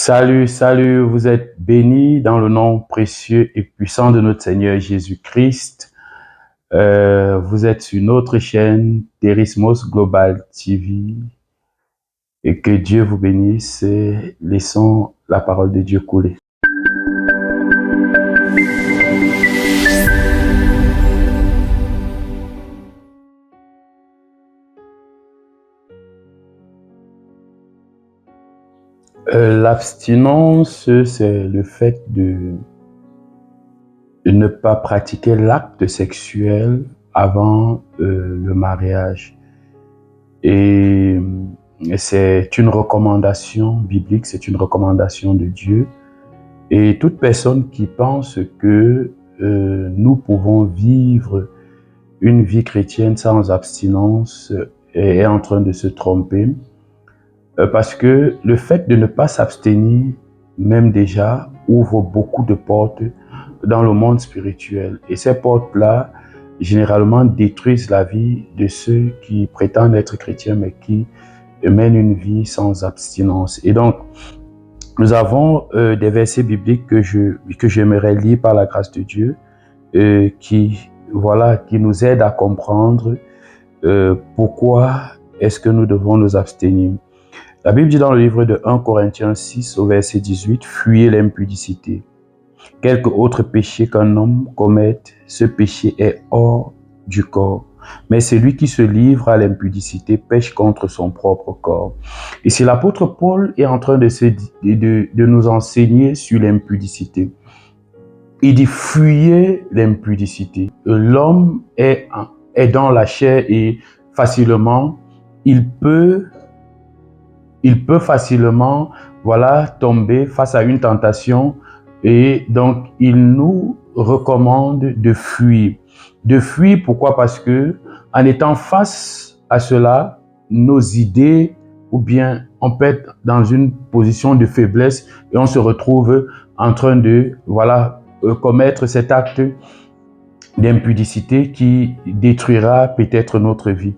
Salut, salut, vous êtes bénis dans le nom précieux et puissant de notre Seigneur Jésus-Christ. Vous êtes sur notre chaîne Terismos Global TV et que Dieu vous bénisse et laissons la parole de Dieu couler. L'abstinence, c'est le fait de ne pas pratiquer l'acte sexuel avant le mariage. Et c'est une recommandation biblique, c'est une recommandation de Dieu. Et toute personne qui pense que nous pouvons vivre une vie chrétienne sans abstinence est en train de se tromper. Parce que le fait de ne pas s'abstenir, même déjà, ouvre beaucoup de portes dans le monde spirituel. Et ces portes-là, généralement, détruisent la vie de ceux qui prétendent être chrétiens, mais qui mènent une vie sans abstinence. Et donc, nous avons des versets bibliques que j'aimerais lire par la grâce de Dieu, qui nous aident à comprendre pourquoi est-ce que nous devons nous abstenir. La Bible dit dans le livre de 1 Corinthiens 6 au verset 18, « Fuyez l'impudicité. Quelque autre péché qu'un homme commette, ce péché est hors du corps. Mais celui qui se livre à l'impudicité pêche contre son propre corps. » Ici, l'apôtre Paul est en train de nous enseigner sur l'impudicité. Il dit « Fuyez l'impudicité. » L'homme est dans la chair et facilement, il peut facilement tomber face à une tentation et donc il nous recommande de fuir. De fuir, pourquoi? Parce que en étant face à cela, nos idées ou bien on peut être dans une position de faiblesse et on se retrouve en train de commettre cet acte d'impudicité qui détruira peut-être notre vie.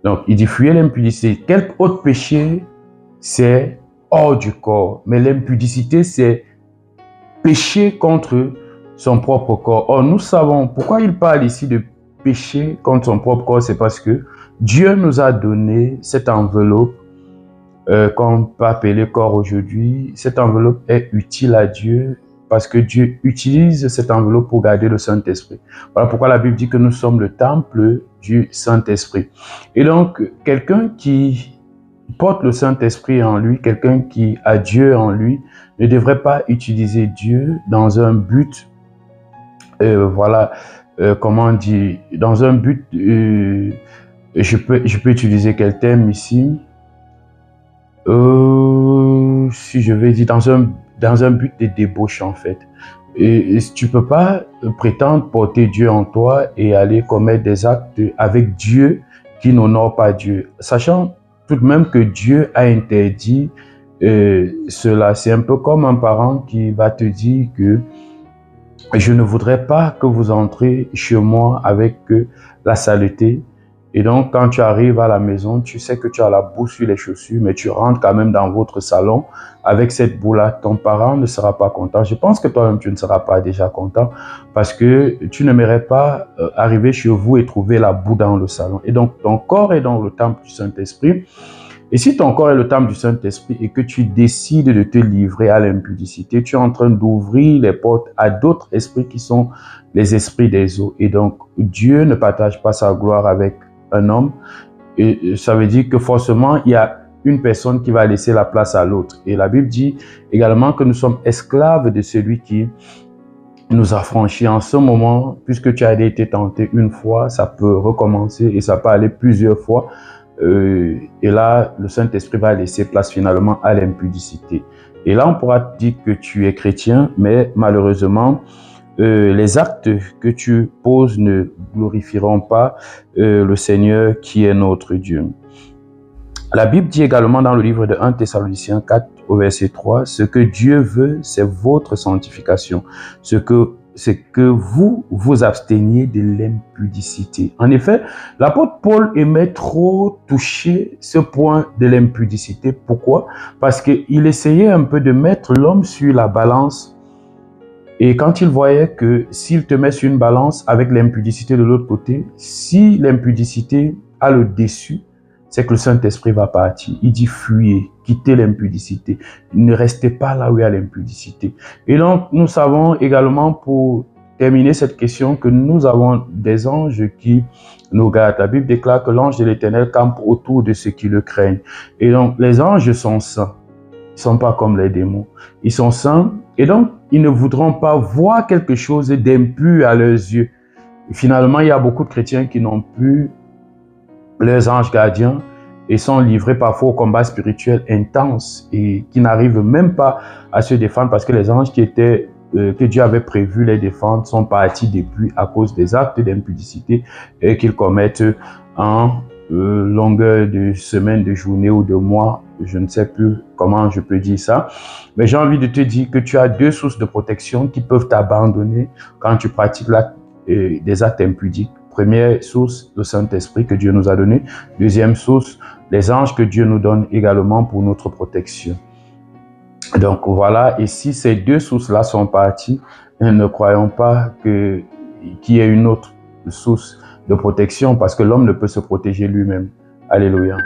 Donc il dit fuyez l'impudicité. Quel autre péché c'est hors du corps. Mais l'impudicité, c'est pécher contre son propre corps. Or, nous savons pourquoi il parle ici de pécher contre son propre corps. C'est parce que Dieu nous a donné cette enveloppe qu'on peut appeler corps aujourd'hui. Cette enveloppe est utile à Dieu parce que Dieu utilise cette enveloppe pour garder le Saint-Esprit. Voilà pourquoi la Bible dit que nous sommes le temple du Saint-Esprit. Et donc, quelqu'un qui porte le Saint-Esprit en lui, quelqu'un qui a Dieu en lui, ne devrait pas utiliser Dieu dans un but, dans un but, je peux utiliser quel terme ici, si je vais dire dans un but de débauche en fait. Et tu peux pas prétendre porter Dieu en toi et aller commettre des actes avec Dieu qui n'honorent pas Dieu, sachant tout de même que Dieu a interdit cela. C'est un peu comme un parent qui va te dire que je ne voudrais pas que vous entrez chez moi avec la saleté. Et donc, quand tu arrives à la maison, tu sais que tu as la boue sur les chaussures, mais tu rentres quand même dans votre salon avec cette boue-là. Ton parent ne sera pas content. Je pense que toi-même, tu ne seras pas déjà content parce que tu n'aimerais pas arriver chez vous et trouver la boue dans le salon. Et donc, ton corps est dans le temple du Saint-Esprit. Et si ton corps est le temple du Saint-Esprit et que tu décides de te livrer à l'impudicité, tu es en train d'ouvrir les portes à d'autres esprits qui sont les esprits des eaux. Et donc, Dieu ne partage pas sa gloire avec un homme. Et ça veut dire que forcément, il y a une personne qui va laisser la place à l'autre. Et la Bible dit également que nous sommes esclaves de celui qui nous a franchis. En ce moment, puisque tu as été tenté une fois, ça peut recommencer et ça peut aller plusieurs fois. Et là, le Saint-Esprit va laisser place finalement à l'impudicité. Et là, on pourra te dire que tu es chrétien, mais malheureusement, les actes que tu poses ne glorifieront pas le Seigneur qui est notre Dieu. La Bible dit également dans le livre de 1 Thessaloniciens 4 au verset 3, « Ce que Dieu veut, c'est votre sanctification. Ce c'est que vous vous absteniez de l'impudicité. En effet, l'apôtre Paul aimait trop toucher ce point de l'impudicité. Pourquoi? Parce qu'il essayait un peu de mettre l'homme sur la balance. Et quand il voyait que s'il te met sur une balance avec l'impudicité de l'autre côté, si l'impudicité a le dessus, c'est que le Saint-Esprit va partir. Il dit fuyez, quittez l'impudicité. Ne restez pas là où il y a l'impudicité. Et donc, nous savons également, pour terminer cette question, que nous avons des anges qui nous gardent. La Bible déclare que l'ange de l'Éternel campe autour de ceux qui le craignent. Et donc, les anges sont saints. Ils ne sont pas comme les démons. Ils sont saints et donc, ils ne voudront pas voir quelque chose d'impur à leurs yeux. Et finalement, il y a beaucoup de chrétiens qui n'ont plus leurs anges gardiens et sont livrés parfois au combat spirituel intense et qui n'arrivent même pas à se défendre parce que les anges que Dieu avait prévu les défendre sont partis depuis à cause des actes d'impudicité qu'ils commettent en longueur de semaine, de journée ou de mois. Je ne sais plus comment je peux dire ça. Mais j'ai envie de te dire que tu as deux sources de protection qui peuvent t'abandonner quand tu pratiques des actes impudiques. Première source, le Saint-Esprit que Dieu nous a donné. Deuxième source, les anges que Dieu nous donne également pour notre protection. Donc voilà, et si ces deux sources-là sont parties, ne croyons pas qu'il y ait une autre source de protection parce que l'homme ne peut se protéger lui-même. Alléluia.